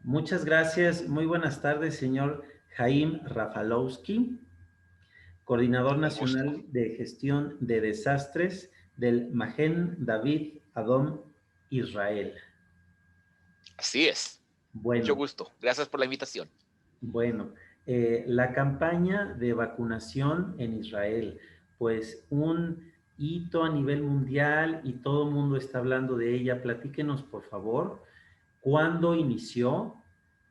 Muchas gracias. Muy buenas tardes, señor Jaime Rafalowski, Coordinador Un gusto. Nacional de Gestión de Desastres del Magen David Adom Israel. Así es. Mucho Bueno, gusto. Gracias por la invitación. bueno, la campaña de vacunación en Israel, pues un hito a nivel mundial y todo el mundo está hablando de ella. Platíquenos, por favor, cuándo inició,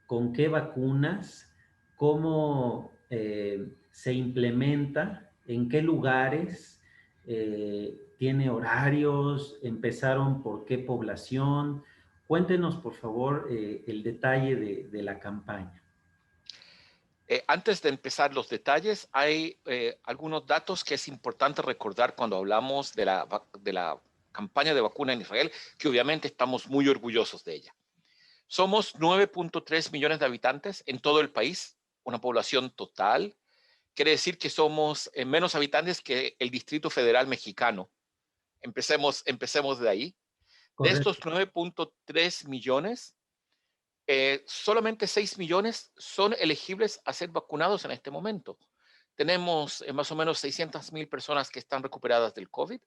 con qué vacunas, cómo se implementa, en qué lugares, tiene horarios, empezaron por qué población. Cuéntenos, por favor, el detalle de la campaña. Antes de empezar los detalles, hay algunos datos que es importante recordar cuando hablamos de la campaña de vacuna en Israel, que obviamente estamos muy orgullosos de ella. Somos 9.3 millones de habitantes en todo el país, una población total. Quiere decir que somos menos habitantes que el Distrito Federal mexicano. Empecemos de ahí. De estos Correcto. 9.3 millones, solamente 6 millones son elegibles a ser vacunados en este momento. Tenemos más o menos 600,000 personas que están recuperadas del COVID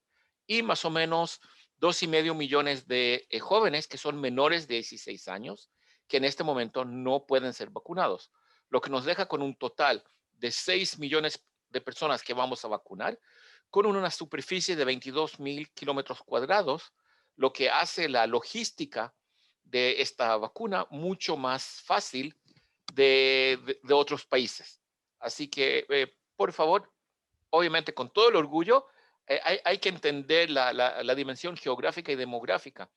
y más o menos 2,5 millones de jóvenes que son menores de 16 años que en este momento no pueden ser vacunados, lo que nos deja con un total de 6 millones de personas que vamos a vacunar con una superficie de 22,000 kilómetros cuadrados, lo que hace la logística de esta vacuna mucho más fácil de otros países. Así que, por favor, obviamente con todo el orgullo, hay que entender la dimensión geográfica y demográfica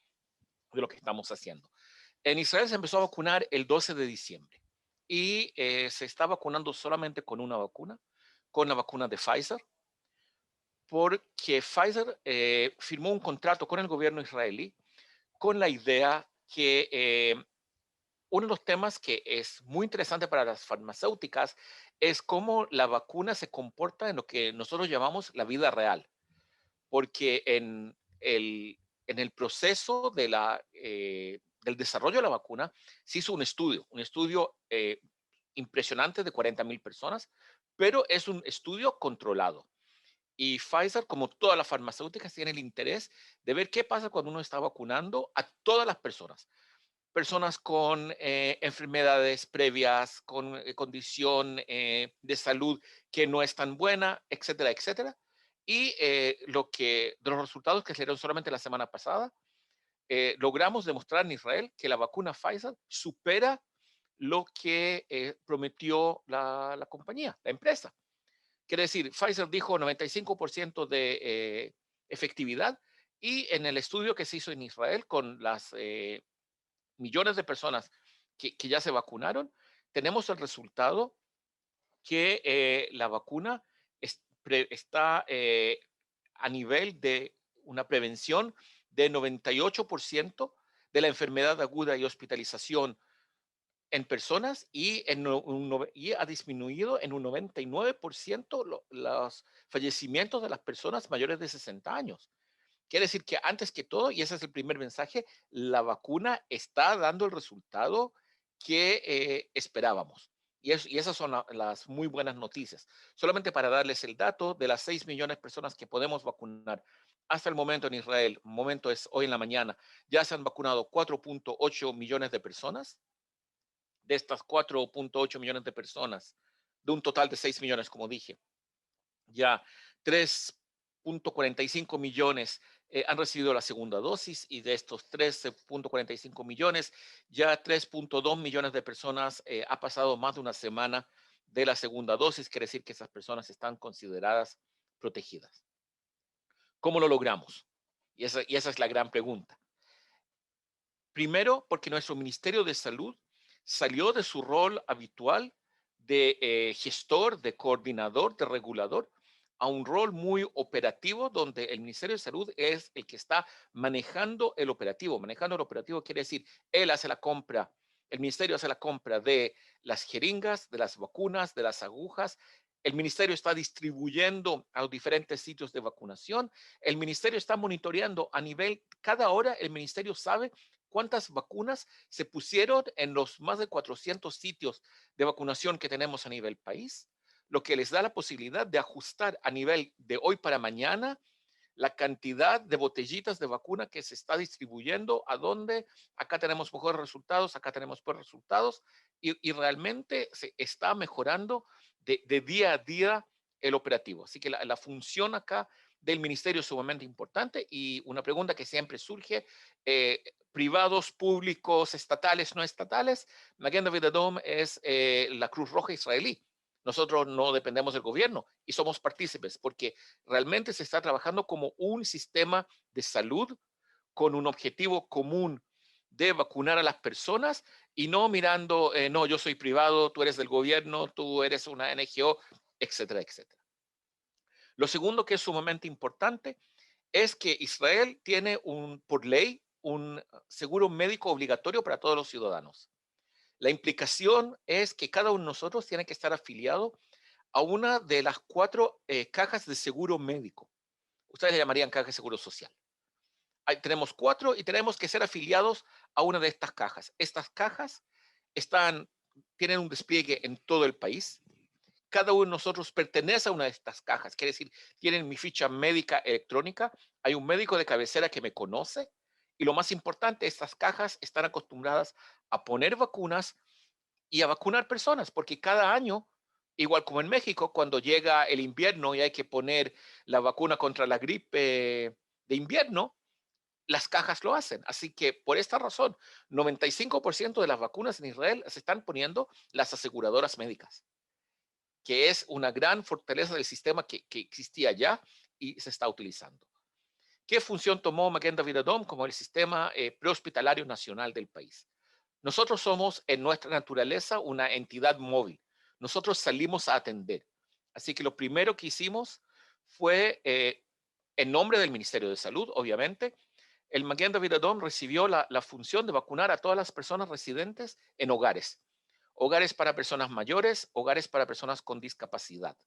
de lo que estamos haciendo. En Israel se empezó a vacunar el 12 de diciembre y se está vacunando solamente con una vacuna, con la vacuna de Pfizer, porque Pfizer firmó un contrato con el gobierno israelí con la idea que uno de los temas que es muy interesante para las farmacéuticas es cómo la vacuna se comporta en lo que nosotros llamamos la vida real, porque en el proceso del desarrollo de la vacuna se hizo un estudio impresionante de 40,000 personas, pero es un estudio controlado. Y Pfizer, como todas las farmacéuticas, tiene el interés de ver qué pasa cuando uno está vacunando a todas las personas con enfermedades previas, con condición de salud que no es tan buena, etcétera, etcétera. Y de los resultados que salieron solamente la semana pasada, logramos demostrar en Israel que la vacuna Pfizer supera lo que prometió la compañía, la empresa. Quiere decir, Pfizer dijo 95% de efectividad y en el estudio que se hizo en Israel con las millones de personas que ya se vacunaron, tenemos el resultado que la vacuna está a nivel de una prevención de 98% de la enfermedad aguda y hospitalización en personas y ha disminuido en un 99% los fallecimientos de las personas mayores de 60 años. Quiere decir que antes que todo, y ese es el primer mensaje, la vacuna está dando el resultado que esperábamos. Y esas son las muy buenas noticias. Solamente para darles el dato, de las 6 millones de personas que podemos vacunar hasta el momento en Israel, momento es hoy en la mañana, ya se han vacunado 4.8 millones de personas. De estas 4.8 millones de personas, de un total de 6 millones, como dije, ya 3.45 millones han recibido la segunda dosis y de estos 13.45 millones, ya 3.2 millones de personas ha pasado más de una semana de la segunda dosis, quiere decir que esas personas están consideradas protegidas. ¿Cómo lo logramos? Y esa es la gran pregunta. Primero, porque nuestro Ministerio de Salud salió de su rol habitual de gestor, de coordinador, de regulador, a un rol muy operativo donde el Ministerio de Salud es el que está manejando el operativo. Manejando el operativo quiere decir, él hace la compra, el Ministerio hace la compra de las jeringas, de las vacunas, de las agujas. El Ministerio está distribuyendo a los diferentes sitios de vacunación. El Ministerio está monitoreando a nivel, cada hora el Ministerio sabe cuántas vacunas se pusieron en los más de 400 sitios de vacunación que tenemos a nivel país, lo que les da la posibilidad de ajustar a nivel de hoy para mañana la cantidad de botellitas de vacuna que se está distribuyendo, a dónde, acá tenemos mejores resultados, acá tenemos peores resultados, y realmente se está mejorando de día a día el operativo. Así que la función acá del ministerio es sumamente importante y una pregunta que siempre surge, privados, públicos, estatales, no estatales, Magen David Adom es la Cruz Roja israelí. Nosotros no dependemos del gobierno y somos partícipes porque realmente se está trabajando como un sistema de salud con un objetivo común de vacunar a las personas y no mirando, no, yo soy privado, tú eres del gobierno, tú eres una NGO, etcétera, etcétera. Lo segundo que es sumamente importante es que Israel tiene por ley un seguro médico obligatorio para todos los ciudadanos. La implicación es que cada uno de nosotros tiene que estar afiliado a una de las 4 cajas de seguro médico. Ustedes le llamarían caja de seguro social. Tenemos 4 y tenemos que ser afiliados a una de estas cajas. Estas cajas tienen un despliegue en todo el país. Cada uno de nosotros pertenece a una de estas cajas. Quiere decir, tienen mi ficha médica electrónica. Hay un médico de cabecera que me conoce. Y lo más importante, estas cajas están acostumbradas a poner vacunas y a vacunar personas, porque cada año, igual como en México, cuando llega el invierno y hay que poner la vacuna contra la gripe de invierno, las cajas lo hacen. Así que por esta razón, 95% de las vacunas en Israel se están poniendo las aseguradoras médicas, que es una gran fortaleza del sistema que existía ya y se está utilizando. ¿Qué función tomó Magen David Adom como el sistema prehospitalario nacional del país? Nosotros somos en nuestra naturaleza una entidad móvil. Nosotros salimos a atender. Así que lo primero que hicimos fue, en nombre del Ministerio de Salud, obviamente, el Magen David Adom recibió la función de vacunar a todas las personas residentes en hogares. Hogares para personas mayores, hogares para personas con discapacidad.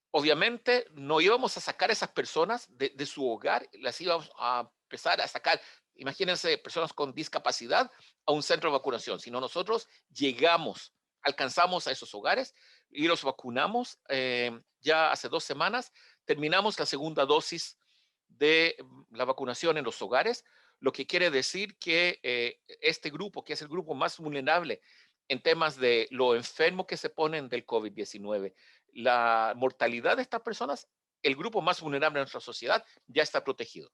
Obviamente no íbamos a sacar a esas personas de su hogar, las íbamos a empezar a sacar, imagínense, personas con discapacidad a un centro de vacunación, sino nosotros llegamos, alcanzamos a esos hogares y los vacunamos. Ya hace 2 semanas terminamos la segunda dosis de la vacunación en los hogares, lo que quiere decir que este grupo, que es el grupo más vulnerable en temas de lo enfermo que se ponen del COVID-19, la mortalidad de estas personas, el grupo más vulnerable de nuestra sociedad ya está protegido.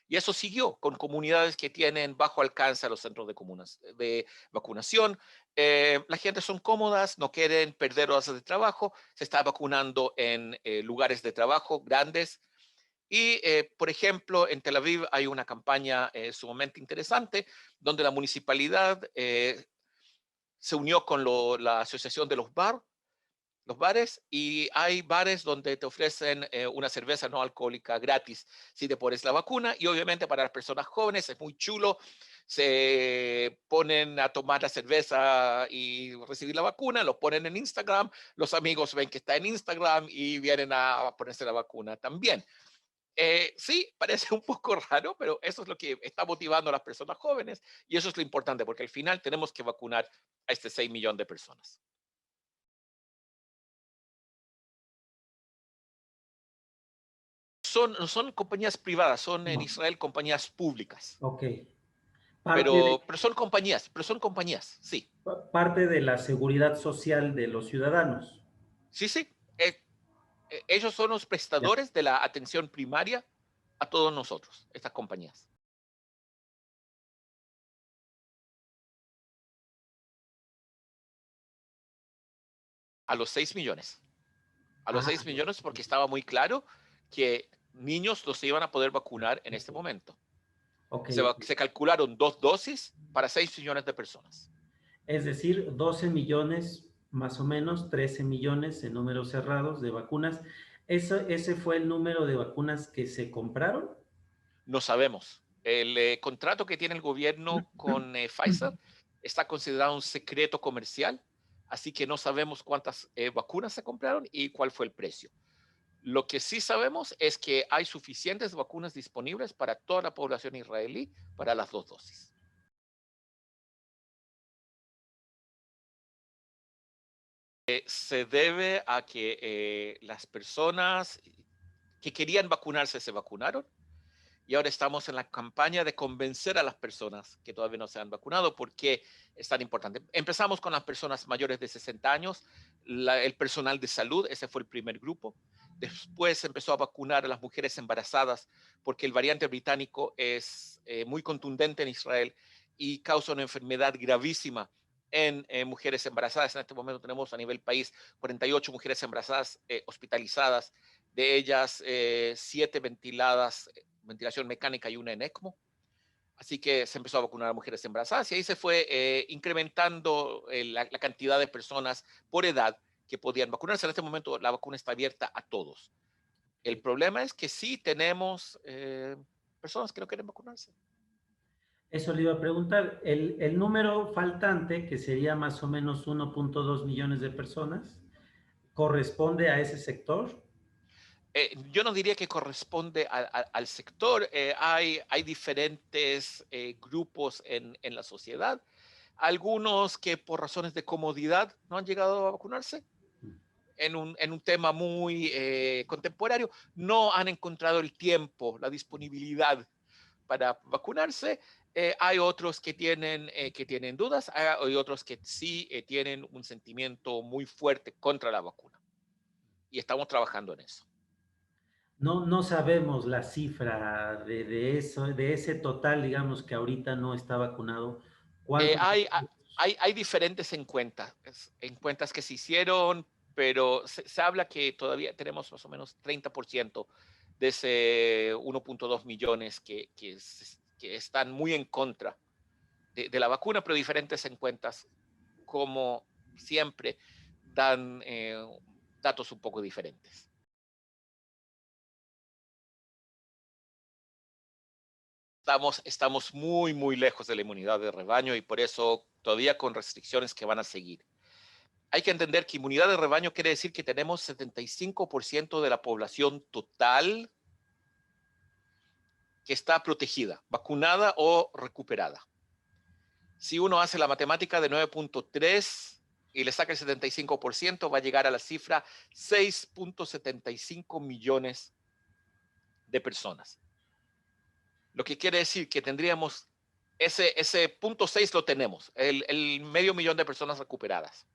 Y eso siguió con comunidades que tienen bajo alcance a los centros de vacunación. La gente son cómodas, no quieren perder horas de trabajo, se está vacunando en lugares de trabajo grandes. Y, por ejemplo, en Tel Aviv hay una campaña sumamente interesante donde la municipalidad se unió con la Asociación de los bares, y hay bares donde te ofrecen una cerveza no alcohólica gratis si te pones la vacuna, y obviamente para las personas jóvenes es muy chulo, se ponen a tomar la cerveza y recibir la vacuna, lo ponen en Instagram, los amigos ven que está en Instagram y vienen a ponerse la vacuna también. Sí, parece un poco raro, pero eso es lo que está motivando a las personas jóvenes y eso es lo importante, porque al final tenemos que vacunar a este 6 millones de personas. No son compañías privadas, son en No, Israel compañías públicas, ok. Parte de, pero son compañías, sí, parte de la seguridad social de los ciudadanos. sí, sí. Ellos son los Ya. prestadores de la atención primaria a todos nosotros, estas compañías. A los 6 millones. A los Ah, 6 millones porque estaba muy claro que niños no se iban a poder vacunar en este momento. ok. Se calcularon 2 dosis para 6 millones de personas. Es decir, 12 millones, más o menos, 13 millones en números cerrados de vacunas. ¿Ese fue el número de vacunas que se compraron? No sabemos. El contrato que tiene el gobierno con Pfizer está considerado un secreto comercial, así que no sabemos cuántas vacunas se compraron y cuál fue el precio. Lo que sí sabemos es que hay suficientes vacunas disponibles para toda la población israelí para las dos dosis. Se debe a que las personas que querían vacunarse se vacunaron y ahora estamos en la campaña de convencer a las personas que todavía no se han vacunado porque es tan importante. Empezamos con las personas mayores de 60 años, el personal de salud, ese fue el primer grupo. Después se empezó a vacunar a las mujeres embarazadas porque el variante británico es muy contundente en Israel y causa una enfermedad gravísima en mujeres embarazadas. En este momento tenemos a nivel país 48 mujeres embarazadas hospitalizadas, de ellas 7 ventiladas, ventilación mecánica y una en ECMO. Así que se empezó a vacunar a mujeres embarazadas y ahí se fue incrementando la cantidad de personas por edad que podían vacunarse. En este momento la vacuna está abierta a todos. El problema es que sí tenemos personas que no quieren vacunarse. Eso le iba a preguntar. El número faltante, que sería más o menos 1.2 millones de personas, ¿corresponde a ese sector? Yo no diría que corresponde al sector. Hay diferentes grupos en la sociedad. Algunos que por razones de comodidad no han llegado a vacunarse en un tema muy contemporáneo, no han encontrado el tiempo, la disponibilidad para vacunarse. Hay otros que tienen dudas, hay otros que sí tienen un sentimiento muy fuerte contra la vacuna. Y estamos trabajando en eso. No, no sabemos la cifra de eso, de ese total, digamos, que ahorita no está vacunado. Eh, ¿Cuántos? hay, hay diferentes encuestas que se hicieron, pero se habla que todavía tenemos más o menos 30% de ese 1.2 millones que están muy en contra de la vacuna, pero diferentes encuestas, como siempre, dan datos un poco diferentes. Estamos muy, muy lejos de la inmunidad de rebaño y por eso todavía con restricciones que van a seguir. Hay que entender que inmunidad de rebaño quiere decir que tenemos 75% de la población total que está protegida, vacunada o recuperada. Si uno hace la matemática de 9.3 y le saca el 75%, va a llegar a la cifra 6.75 millones de personas. Lo que quiere decir que tendríamos ese punto 6 lo tenemos, el medio millón de personas recuperadas.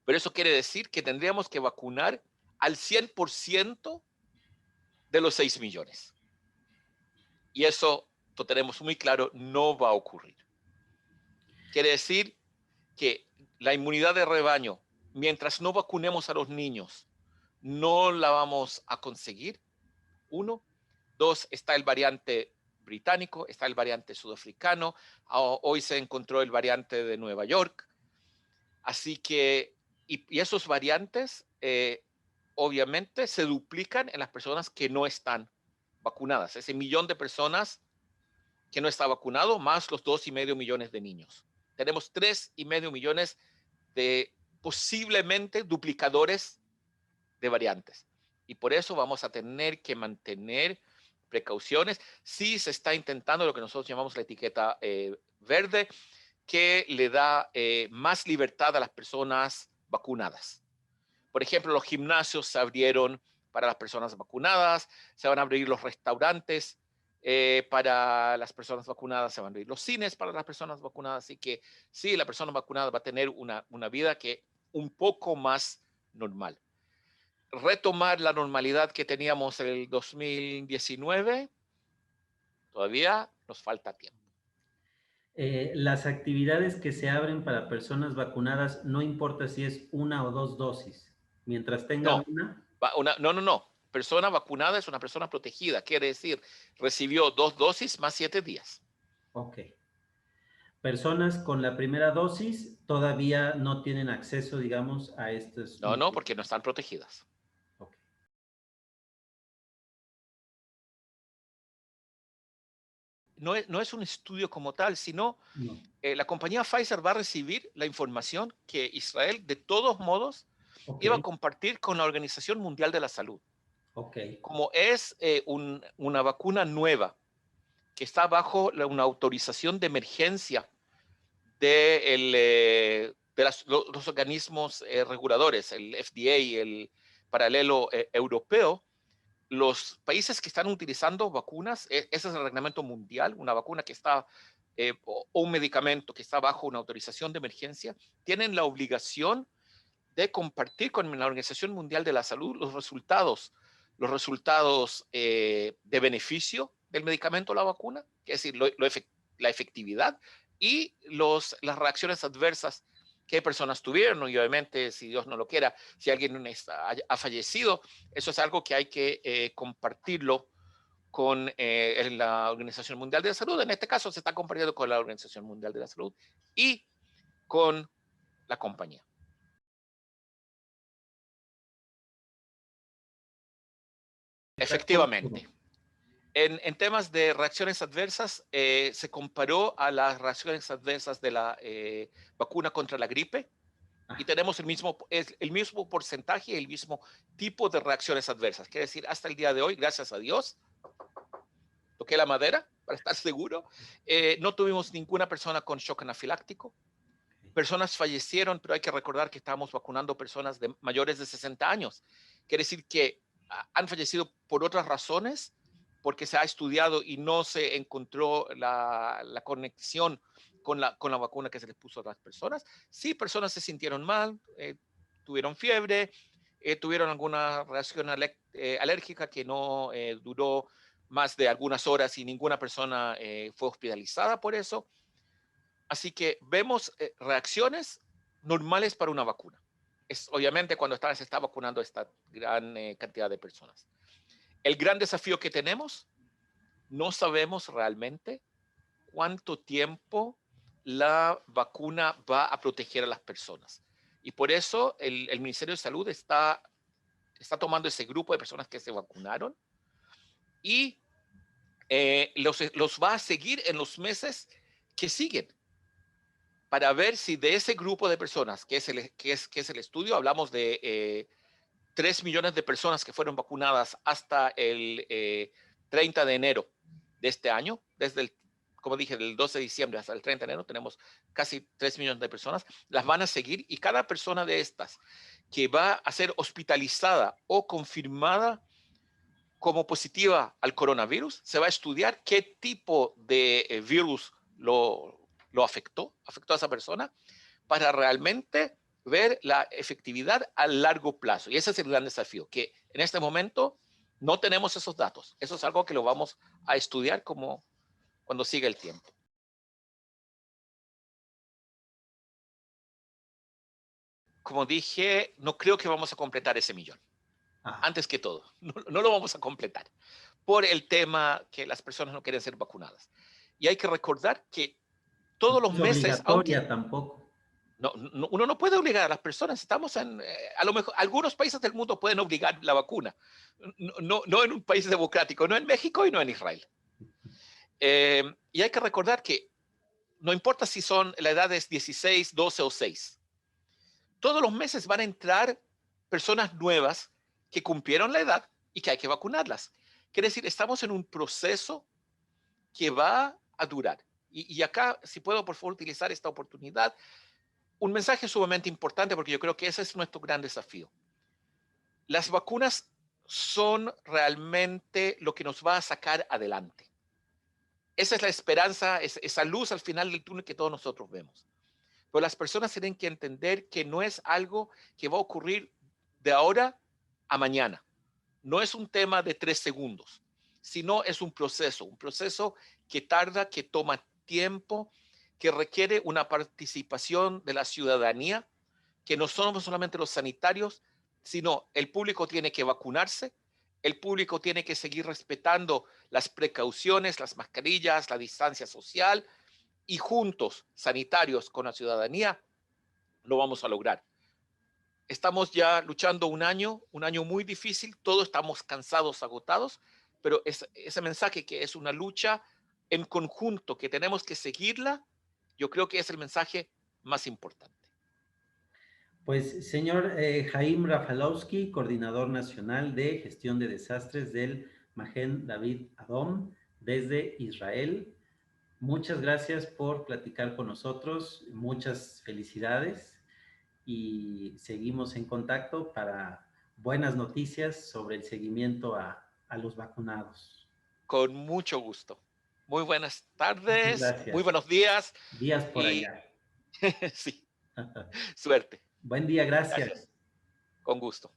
Pero eso quiere decir que tendríamos que vacunar al 100% de los 6 millones. Y eso, lo tenemos muy claro, no va a ocurrir. Quiere decir que la inmunidad de rebaño, mientras no vacunemos a los niños, no la vamos a conseguir. Uno. Dos, está el variante británico, está el variante sudafricano, hoy se encontró el variante de Nueva York. Así que, y esos variantes, obviamente, se duplican en las personas que no están vacunadas. Ese millón de personas que no está vacunado, más los 2,5 millones de niños. Tenemos 3,5 millones de posiblemente duplicadores de variantes. Y por eso vamos a tener que mantener precauciones. Sí se está intentando lo que nosotros llamamos la etiqueta verde, que le da más libertad a las personas vacunadas. Por ejemplo, los gimnasios se abrieron para las personas vacunadas, se van a abrir los restaurantes para las personas vacunadas, se van a abrir los cines para las personas vacunadas. Así que sí, la persona vacunada va a tener una vida que un poco más normal. Retomar la normalidad que teníamos en el 2019, todavía nos falta tiempo. Las actividades que se abren para personas vacunadas, no importa si es una o dos dosis, mientras tengan No, una. no. Persona vacunada es una persona protegida, quiere decir, recibió 2 dosis más 7 días. Ok. Personas con la primera dosis todavía no tienen acceso, digamos, a estos. No, porque no están protegidas. Ok. No es un estudio como tal, sino No. la compañía Pfizer va a recibir la información que Israel, de todos modos, Ok, iba a compartir con la Organización Mundial de la Salud. ok. Como es una vacuna nueva que está bajo una autorización de emergencia los organismos reguladores, el FDA y el paralelo europeo, los países que están utilizando vacunas, ese es el reglamento mundial, una vacuna que está, o un medicamento que está bajo una autorización de emergencia, tienen la obligación de compartir con la Organización Mundial de la Salud los resultados de beneficio del medicamento o la vacuna, es decir, la efectividad y las reacciones adversas que personas tuvieron. Y obviamente, si Dios no lo quiera, si alguien ha fallecido, eso es algo que hay que compartirlo con la Organización Mundial de la Salud. En este caso se está compartiendo con la Organización Mundial de la Salud y con la compañía. Efectivamente. En temas de reacciones adversas, se comparó a las reacciones adversas de la vacuna contra la gripe y tenemos el mismo porcentaje y el mismo tipo de reacciones adversas. Quiere decir, hasta el día de hoy, gracias a Dios, toqué la madera para estar seguro, no tuvimos ninguna persona con shock anafiláctico. Personas fallecieron, pero hay que recordar que estábamos vacunando personas mayores de 60 años. Quiere decir que han fallecido por otras razones, porque se ha estudiado y no se encontró la conexión con la vacuna que se les puso a las personas. Sí, personas se sintieron mal, tuvieron fiebre, tuvieron alguna reacción alérgica que no duró más de algunas horas y ninguna persona fue hospitalizada por eso. Así que vemos reacciones normales para una vacuna. Es obviamente cuando se está vacunando esta gran cantidad de personas. El gran desafío que tenemos, no sabemos realmente cuánto tiempo la vacuna va a proteger a las personas. Y por eso el Ministerio de Salud está tomando ese grupo de personas que se vacunaron y los va a seguir en los meses que siguen, para ver si de ese grupo de personas, que es el estudio, hablamos de 3 millones de personas que fueron vacunadas hasta el 30 de enero de este año, como dije, del 12 de diciembre hasta el 30 de enero, tenemos casi 3 millones de personas, las van a seguir y cada persona de estas que va a ser hospitalizada o confirmada como positiva al coronavirus, se va a estudiar qué tipo de virus lo afectó a esa persona, para realmente ver la efectividad a largo plazo. Y ese es el gran desafío, que en este momento no tenemos esos datos. Eso es algo que lo vamos a estudiar cuando siga el tiempo. Como dije, no creo que vamos a completar ese millón. Antes que todo, no lo vamos a completar por el tema que las personas no quieren ser vacunadas. Y hay que recordar que todos los No es meses, obligatoria tampoco. uno no puede obligar a las personas. Estamos a lo mejor, algunos países del mundo pueden obligar la vacuna. No en un país democrático, no en México y no en Israel. Y hay que recordar que no importa si la edad es 16, 12 o 6. Todos los meses van a entrar personas nuevas que cumplieron la edad y que hay que vacunarlas. Quiere decir, estamos en un proceso que va a durar. Y acá, si puedo, por favor, utilizar esta oportunidad, un mensaje sumamente importante, porque yo creo que ese es nuestro gran desafío. Las vacunas son realmente lo que nos va a sacar adelante. Esa es la esperanza, esa luz al final del túnel que todos nosotros vemos. Pero las personas tienen que entender que no es algo que va a ocurrir de ahora a mañana. No es un tema de 3 segundos, sino es un proceso que tarda, que toma tiempo, que requiere una participación de la ciudadanía, que no somos solamente los sanitarios, sino el público tiene que vacunarse, el público tiene que seguir respetando las precauciones, las mascarillas, la distancia social, y juntos, sanitarios con la ciudadanía, lo vamos a lograr. Estamos ya luchando un año muy difícil, todos estamos cansados, agotados, pero ese mensaje que es una lucha en conjunto, que tenemos que seguirla, yo creo que es el mensaje más importante. Pues, señor Jaime Rafalowski, coordinador nacional de gestión de desastres del Magen David Adom desde Israel. Muchas gracias por platicar con nosotros. Muchas felicidades y seguimos en contacto para buenas noticias sobre el seguimiento a los vacunados. Con mucho gusto. Muy buenas Muchas tardes, muy gracias. buenos días Días por y allá. sí, suerte. Buen día, Gracias. gracias. Con gusto.